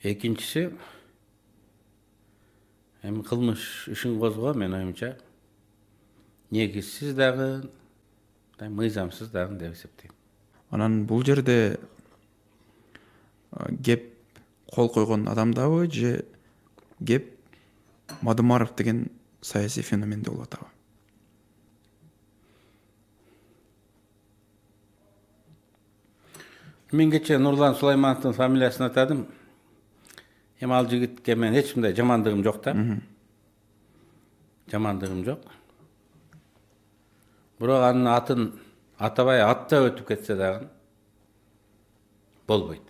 Экинчиси эми кылмыш ишин козгоо мен оюмча негизсиз дагы, мыйзамсыз дагы деп эсептейм. Анан бул жерде кеп кол койгон адамдабы же кеп Мадумаров деген саясий феноменде болуп атабы? Мен кечээ Нурлан Сулаймановдун фамилиясын атадым. Эми ал жигитке мен эч кандай жамандыгым жок да. Жамандыгым жок. Бирок анын атын атабай аттап өтүп кетсе дагы болбойт.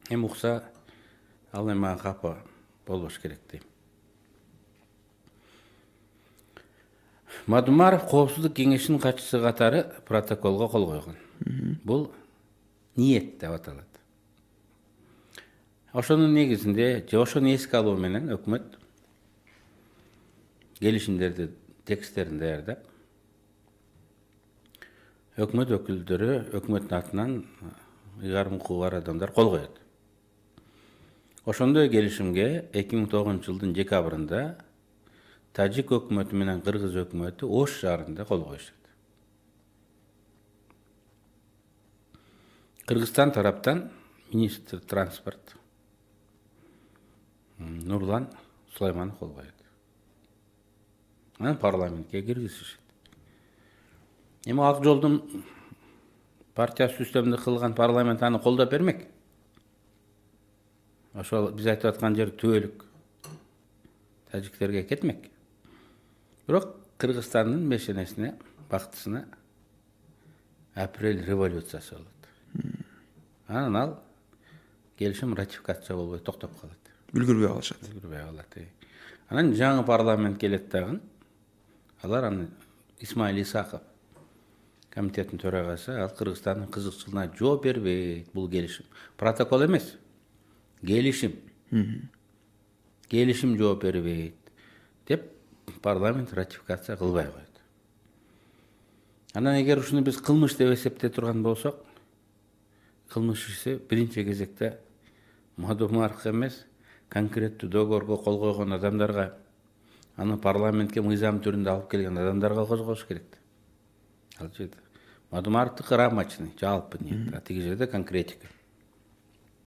Эми укса ал эми мага капа болбош керек дейм. Мадумаров Коопсуздук кеңешинин катчысы катары протоколго кол койгон. Бул ниет деп аталат. Ошонун негизинде же ошону эске алуу менен өкмөт келишимдерди тексттерин даярдап, өкмөт өкүлдөрү өкмөттүн атынан ыйгарым укугу бар адамдар кол коет. Ошондой келишимге 2009-жылдын декабрында Тажик өкмөтү менен Кыргыз өкмөтү Ош шаарында кол коюшат. Кыргызстан тараптан министр транспорт Нурлан Сулайманов кол коет. Анан парламентке киргизишет. Эми Ак Жолдун партиясы үстөмдүк кылган парламент аны колдоп бермек. Ошол биз айтып аткан жер түбөлүк тажиктерге кетмек. Бирок Кыргызстандын мешенесине, бактысына апрель революциясы болот. Анан ал келишим ратификация болбой токтоп калат. Үлгүрбөй калышат. Үлгүрбөй калат. Анан жаңы парламент келет дагы. Алар аны Исмаил Исаков комитеттин төрагасы ал Кыргызстандын кызыкчылыгына жооп бербейт. Бул келишим протокол эмес. Келишим. Келишим жооп бербейт деп парламент ратификация кылбай коет. Анан эгер ушуну биз кылмыш деп эсептей турган болсок, кылмыш иши биринчи кезекте Мадумаровго эмес, конкреттүү договорго кол койгон адамдарга, аны парламентке мыйзам түрүндө алып келген адамдарга козгош керек. Ал жерде Мадумаровдуку рамочный, жалпы ниет, а тиги жерде конкретика.